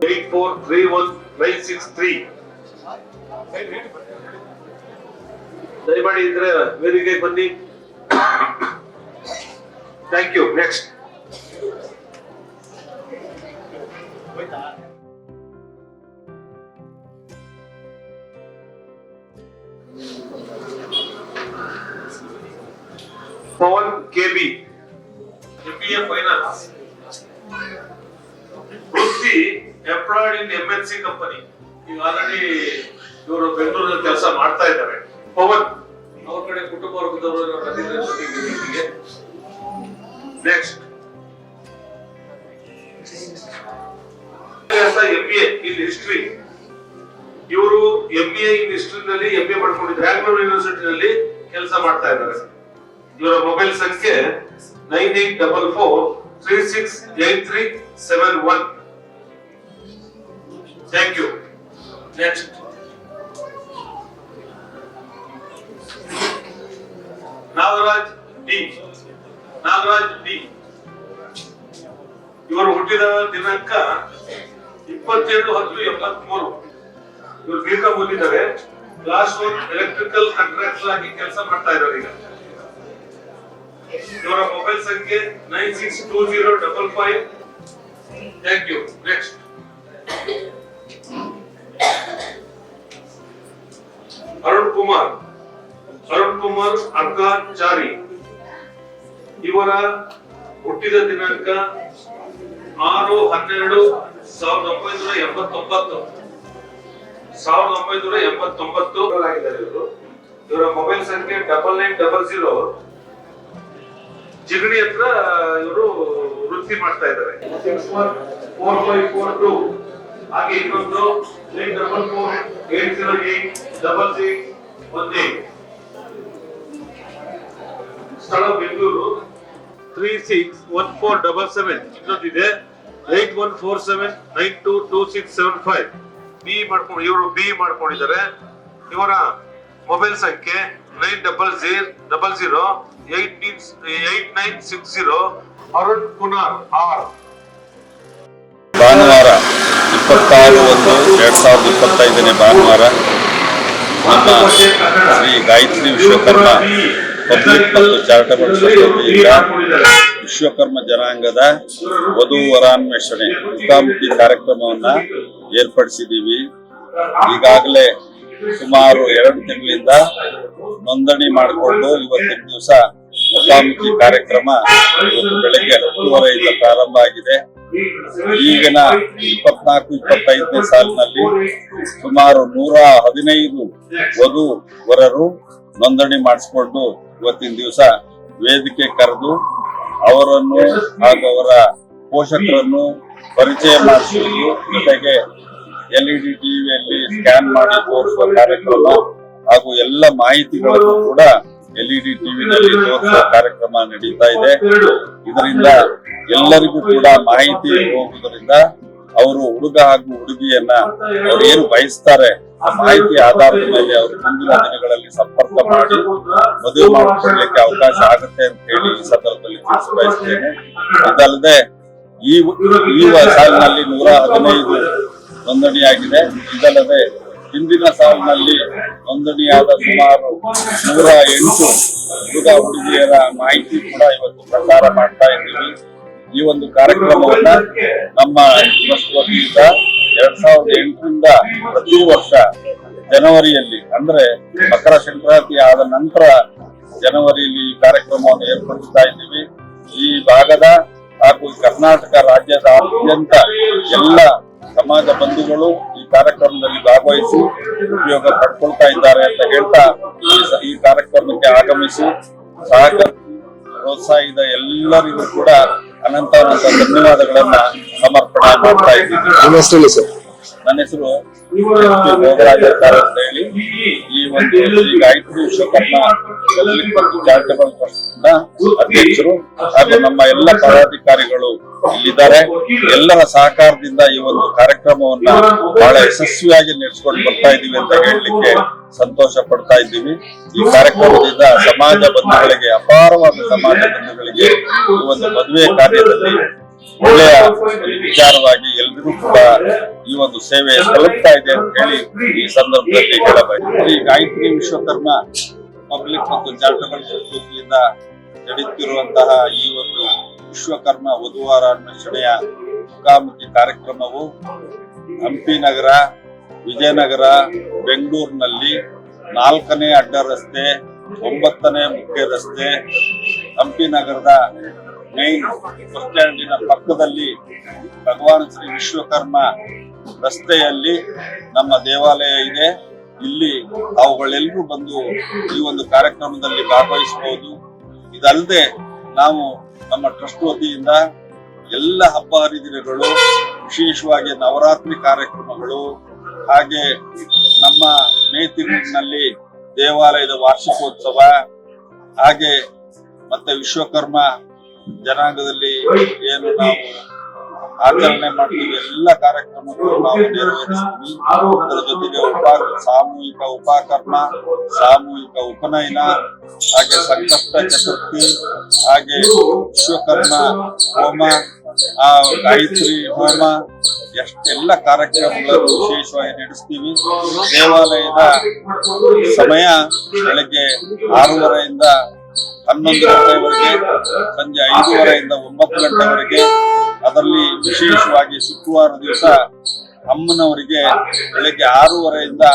8431 ದಯಮಾಡಿ ಇದ್ರೆ ವೇದಿಕೆ ಬನ್ನಿ. Thank you. Next Pavan KB MBA finance ವೃತ್ತಿ ಎಂಪ್ಲಾಯ್ಡ್ ಇನ್ MNC ಕಂಪನಿ. ಈಗ ಆಲ್ರೆಡಿ ಇವರು ಬೆಂಗಳೂರಲ್ಲಿ ಕೆಲಸ ಮಾಡ್ತಾ ಇದ್ದಾರೆ. ಪವನ್ ಅವ್ರ ಕಡೆ ಕುಟುಂಬ ವರ್ಗದವರು ಬಂದಿದ್ದಾರೆ. Next MBA in history. ಇವರು MBA ಇನ್ ಹಿಸ್ಟ್ರಿ ನಲ್ಲಿ MBA ಮಾಡ್ಕೊಂಡಿದ್ದಾರೆ. ಬ್ಯಾಂಗ್ಳೂರ್ ಯೂನಿವರ್ಸಿಟಿನಲ್ಲಿ ಕೆಲಸ ಮಾಡ್ತಾ ಇದ್ದಾರೆ. ಇವರ ಮೊಬೈಲ್ ಸಂಖ್ಯೆ 9844368371. Thank you. Next Nagaraj D. ಇವರು ಹುಟ್ಟಿದ ದಿನಾಂಕ 27/10/83. ಇವರು B.Com ಓದಿದ್ದಾರೆ. ಕ್ಲಾಸ್ 1 ಎಲೆಕ್ಟ್ರಿಕಲ್ ಕಾಂಟ್ರಾಕ್ಟರ್ ಆಗಿ ಕೆಲಸ ಮಾಡ್ತಾ ಇದ್ದಾರೆ. ಈಗ ಇವರ ಮೊಬೈಲ್ ಸಂಖ್ಯೆ 962055. Thank you. Next Arun Kumar Arkachari. ಇವರ ಹುಟ್ಟಿದ ದಿನಾಂಕ 6/12/1989 ಆಗಿದ್ದಾರೆ. ಇವರ ಮೊಬೈಲ್ ಸಂಖ್ಯೆ 9900. ಜಿಗಣಿ ಹತ್ರ ಇವರು ವೃತ್ತಿ ಮಾಡ್ತಾ ಇದ್ದಾರೆ. 4542. ಹಾಗೆ ಇನ್ನೊಂದು 8448086618. ಸ್ಥಳ ಬೆಂಗಳೂರು. 361477. ಇನ್ನೊಂದಿದೆ 8147922675. ಇವರು ಬಿ ಮಾಡ್ಕೊಂಡಿದ್ದಾರೆ. ಇವರ ಮೊಬೈಲ್ ಸಂಖ್ಯೆ 90008960. ಅರುಣ್ ಕುಮಾರ್ ಆರ್. ಭಾನುವಾರ 26/1/2025 ಭಾನುವಾರ ನಮ್ಮ ಶ್ರೀ ಗಾಯತ್ರಿ ವಿಶ್ವಕರ್ಮ ಪಬ್ಲಿಕ್ ಮತ್ತು ಚಾರಿಟಬಲ್ ಸೊಸೈಟಿಯಿಂದ ವಿಶ್ವಕರ್ಮ ಜನಾಂಗದ ವಧು ವರಾನ್ವೇಷಣೆ ಮುಖಾಮುಖಿ ಕಾರ್ಯಕ್ರಮವನ್ನ ಏರ್ಪಡಿಸಿದ್ದೀವಿ. ಈಗಾಗಲೇ ಸುಮಾರು 2 ತಿಂಗಳಿಂದ ನೋಂದಣಿ ಮಾಡಿಕೊಂಡು ಇವತ್ತಿನ ದಿವಸ ಮುಖಾಮುಖಿ ಕಾರ್ಯಕ್ರಮ ಇವತ್ತು ಬೆಳಗ್ಗೆ 10:30 ಪ್ರಾರಂಭ ಆಗಿದೆ. ಈಗಿನ 24-25ನೇ ಸಾಲಿನಲ್ಲಿ ಸುಮಾರು 115 ವಧು ವರರು ನೋಂದಣಿ ಮಾಡಿಸಿಕೊಂಡು ಇವತ್ತಿನ ದಿವಸ ವೇದಿಕೆ ಕರೆದು ಅವರನ್ನು ಹಾಗೂ ಅವರ ಪೋಷಕರನ್ನು ಪರಿಚಯ ಮಾಡಿಸುವುದು, ಜೊತೆಗೆ LED ಟಿವಿಯಲ್ಲಿ ಸ್ಕ್ಯಾನ್ ಮಾಡಿ ತೋರಿಸುವ ಕಾರ್ಯಕ್ರಮ ಹಾಗೂ ಎಲ್ಲ ಮಾಹಿತಿಗಳನ್ನು ಕೂಡ LED ಟಿವಿನಲ್ಲಿ ತೋರಿಸುವ ಕಾರ್ಯಕ್ರಮ ನಡೀತಾ ಇದೆ. ಇದರಿಂದ ಎಲ್ಲರಿಗೂ ಕೂಡ ಮಾಹಿತಿ ಹೋಗುವುದರಿಂದ ಅವರು ಹುಡುಗ ಹಾಗೂ ಹುಡುಗಿಯನ್ನ ಅವ್ರು ಏನು ಬಯಸ್ತಾರೆ ಆ ಮಾಹಿತಿ ಆಧಾರದ ಮೇಲೆ ಅವರು ಮುಂದಿನ ದಿನಗಳಲ್ಲಿ ಸಂಪರ್ಕ ಮಾಡಿ ಮದುವೆ ಮಾಡಿಕೊಳ್ಳಲಿಕ್ಕೆ ಅವಕಾಶ ಆಗುತ್ತೆ ಅಂತ ಹೇಳಿ ಈ ಸಂದರ್ಭದಲ್ಲಿ ತಿಳಿಸ ಬಯಸ್ತೇನೆ. ಇದಲ್ಲದೆ ಈ ಸಾಲಿನಲ್ಲಿ 115 ನೋಂದಣಿಯಾಗಿದೆ. ಇದಲ್ಲದೆ ಹಿಂದಿನ ಸಾಲಿನಲ್ಲಿ ನೋಂದಣಿಯಾದ ಸುಮಾರು 108 ಹುಡುಗ ಹುಡುಗಿಯರ ಮಾಹಿತಿ ಕೂಡ ಇವತ್ತು ಪ್ರಸಾರ ಮಾಡ್ತಾ ಇದ್ದೀವಿ. ಈ ಒಂದು ಕಾರ್ಯಕ್ರಮವನ್ನ ನಮ್ಮ ಟ್ರಸ್ಟ್ ವತಿಯಿಂದ 2008ರಿಂದ ಪ್ರತಿ ವರ್ಷ ಜನವರಿಯಲ್ಲಿ, ಅಂದ್ರೆ ಮಕರ ಸಂಕ್ರಾಂತಿ ಆದ ನಂತರ ಜನವರಿಯಲ್ಲಿ ಈ ಕಾರ್ಯಕ್ರಮವನ್ನು ಏರ್ಪಡಿಸ್ತಾ ಇದ್ದೀವಿ. ಈ ಭಾಗದ ಹಾಗೂ ಕರ್ನಾಟಕ ರಾಜ್ಯದಾದ್ಯಂತ ಎಲ್ಲ ಸಮಾಜ ಬಂಧುಗಳು ಈ ಕಾರ್ಯಕ್ರಮದಲ್ಲಿ ಭಾಗವಹಿಸಿ ಉಪಯೋಗ ಪಡ್ಕೊಳ್ತಾ ಇದ್ದಾರೆ ಅಂತ ಹೇಳ್ತಾ ಈ ಕಾರ್ಯಕ್ರಮಕ್ಕೆ ಆಗಮಿಸಿ ಸಹಕಾರ ಪ್ರೋತ್ಸಾಹಿಸಿದ ಎಲ್ಲರಿಗೂ ಕೂಡ ಅನಂತ ಧನ್ಯವಾದಗಳನ್ನ ಸಮರ್ಪಣೆ ಮಾಡ್ತಾ ಇದ್ದೀನಿ. ನನ್ನ ಹೆಸರು ಭೋಗರಾಜ ಅಂತ ಹೇಳಿ. ಈ ಒಂದು ಗಾಯತ್ರಿ ವಿಶ್ವಕರ್ಮ ಪಬ್ಲಿಕ್ ಮತ್ತು ಚಾರಿಟಬಲ್ ಟ್ರಸ್ಟ್ ನ ಅಧ್ಯಕ್ಷರು ಹಾಗೂ ನಮ್ಮ ಎಲ್ಲ ಪದಾಧಿಕಾರಿಗಳು ಇಲ್ಲಿದ್ದಾರೆ. ಎಲ್ಲರ ಸಹಕಾರದಿಂದ ಈ ಒಂದು ಕಾರ್ಯಕ್ರಮವನ್ನ ಬಹಳ ಯಶಸ್ವಿಯಾಗಿ ನಡೆಸಿಕೊಂಡು ಬರ್ತಾ ಇದ್ದೀವಿ ಅಂತ ಹೇಳಲಿಕ್ಕೆ ಸಂತೋಷ ಪಡ್ತಾ ಇದ್ದೀವಿ. ಈ ಕಾರ್ಯಕ್ರಮದಿಂದ ಸಮಾಜ ಬಂಧುಗಳಿಗೆ, ಅಪಾರವಾದ ಸಮಾಜ ಬಂಧುಗಳಿಗೆ ಈ ಒಂದು ಮದುವೆ ಕಾರ್ಯದಲ್ಲಿ ಒಳ್ಳೆಯ ವಿಚಾರವಾಗಿ ಎಲ್ರಿಗೂ ಕೂಡ ಈ ಒಂದು ಸೇವೆ ತಲುಪ್ತಾ ಇದೆ ಅಂತ ಹೇಳಿ ಈ ಸಂದರ್ಭದಲ್ಲಿ ಹೇಳಬೇಕು. ಈ ಗಾಯತ್ರಿ ವಿಶ್ವಕರ್ಮ ಪಬ್ಲಿಕ್ ಮತ್ತು ಚಾರಿಟಬಲ್ ಸೊಸೈಟಿಯಿಂದ ನಡೆಯುತ್ತಿರುವಂತಹ ಈ ಒಂದು ವಿಶ್ವಕರ್ಮ ವಧುವಾರ ಅನ್ವೇಷಣೆಯ ಮುಖಾಮುಖಿ ಕಾರ್ಯಕ್ರಮವು ಹಂಪಿ ನಗರ, ವಿಜಯನಗರ, ಬೆಂಗಳೂರಿನಲ್ಲಿ 4ನೇ ಅಡ್ಡ ರಸ್ತೆ, 9ನೇ ಮುಖ್ಯ ರಸ್ತೆ, ಹಂಪಿ ನಗರದ ಮೈನ್ ಬಸ್ ಸ್ಟ್ಯಾಂಡಿನ ಪಕ್ಕದಲ್ಲಿ ಭಗವಾನ್ ಶ್ರೀ ವಿಶ್ವಕರ್ಮ ರಸ್ತೆಯಲ್ಲಿ ನಮ್ಮ ದೇವಾಲಯ ಇದೆ. ಇಲ್ಲಿ ಅವುಗಳೆಲ್ಲರೂ ಬಂದು ಈ ಒಂದು ಕಾರ್ಯಕ್ರಮದಲ್ಲಿ ಭಾಗವಹಿಸಬಹುದು. ಇದಲ್ಲದೆ ನಾವು ನಮ್ಮ ಟ್ರಸ್ಟ್ ವತಿಯಿಂದ ಎಲ್ಲ ಹಬ್ಬ ಹರಿದಿನಗಳು, ವಿಶೇಷವಾಗಿ ನವರಾತ್ರಿ ಕಾರ್ಯಕ್ರಮಗಳು, ಹಾಗೆ ನಮ್ಮ ಮೇ ತಿಂಗಳಿನಲ್ಲಿ ದೇವಾಲಯದ ವಾರ್ಷಿಕೋತ್ಸವ, ಹಾಗೆ ಮತ್ತೆ ವಿಶ್ವಕರ್ಮ ಜನಾಂಗದಲ್ಲಿ ಏನು ನಾವು ಆಚರಣೆ ಮಾಡ್ತೀವಿ ಎಲ್ಲ ಕಾರ್ಯಕ್ರಮಗಳು ನಾವು ನೆರವೇರಿಸ್ತೀವಿ. ಅದರ ಜೊತೆಗೆ ಸಾಮೂಹಿಕ ಉಪಕರ್ಮ, ಸಾಮೂಹಿಕ ಉಪನಯನ, ಹಾಗೆ ಸಂಕಷ್ಟ ಚತುರ್ಥಿ, ಹಾಗೆ ವಿಶ್ವಕರ್ಮ ಹೋಮ, ಗಾಯತ್ರಿ ಹೋಮ, ಎಷ್ಟೆಲ್ಲ ಕಾರ್ಯಕ್ರಮಗಳನ್ನು ವಿಶೇಷವಾಗಿ ನಡೆಸ್ತೀವಿ. ದೇವಾಲಯದ ಸಮಯ ಬೆಳಗ್ಗೆ 6:30ಯಿಂದ 11 ಗಂಟೆವರೆಗೆ, ಸಂಜೆ 5:30ಯಿಂದ 9 ಗಂಟೆವರೆಗೆ. ಅದರಲ್ಲಿ ವಿಶೇಷವಾಗಿ ಶುಕ್ರವಾರ ದಿವಸ ಅಮ್ಮನವರಿಗೆ ಬೆಳಗ್ಗೆ 6:30ಯಿಂದ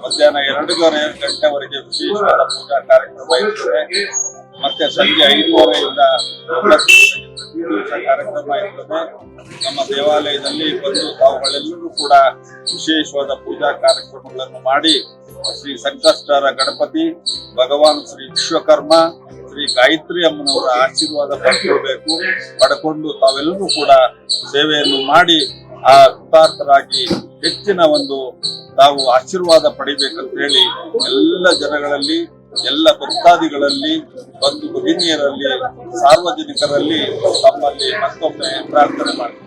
ಮಧ್ಯಾಹ್ನ 2:30 ಗಂಟೆವರೆಗೆ ವಿಶೇಷವಾದ ಪೂಜಾ ಕಾರ್ಯಕ್ರಮ ಇರ್ತದೆ. ಮತ್ತೆ ಸಂಜೆ 5:30ರಿಂದ 9 ದಿವಸ ಕಾರ್ಯಕ್ರಮ ಇರ್ತದೆ. ನಮ್ಮ ದೇವಾಲಯದಲ್ಲಿ ಬಂದು ತಾವುಗಳೆಲ್ಲರೂ ಕೂಡ ವಿಶೇಷವಾದ ಪೂಜಾ ಕಾರ್ಯಕ್ರಮಗಳನ್ನು ಮಾಡಿ ಶ್ರೀ ಸಂಕಷ್ಟಹರ ಗಣಪತಿ, ಭಗವಾನ್ ಶ್ರೀ ವಿಶ್ವಕರ್ಮ, ಶ್ರೀ ಗಾಯತ್ರಿ ಅಮ್ಮನವರ ಆಶೀರ್ವಾದ ಪಡ್ಕೊಂಡು ತಾವೆಲ್ಲರೂ ಕೂಡ ಸೇವೆಯನ್ನು ಮಾಡಿ ಆ ಕೃತಾರ್ಥರಾಗಿ ಹೆಚ್ಚಿನ ಒಂದು ತಾವು ಆಶೀರ್ವಾದ ಪಡಿಬೇಕಂತ ಹೇಳಿ ಎಲ್ಲ ಜನಗಳಲ್ಲಿ, ಎಲ್ಲ ಭಕ್ತಾದಿಗಳಲ್ಲಿ, ಬಂಧು ಭಗಿನಿಯರಲ್ಲಿ, ಸಾರ್ವಜನಿಕರಲ್ಲಿ ತಮ್ಮಲ್ಲಿ ಮತ್ತೊಮ್ಮೆ ಪ್ರಾರ್ಥನೆ ಮಾಡ್ತಾರೆ.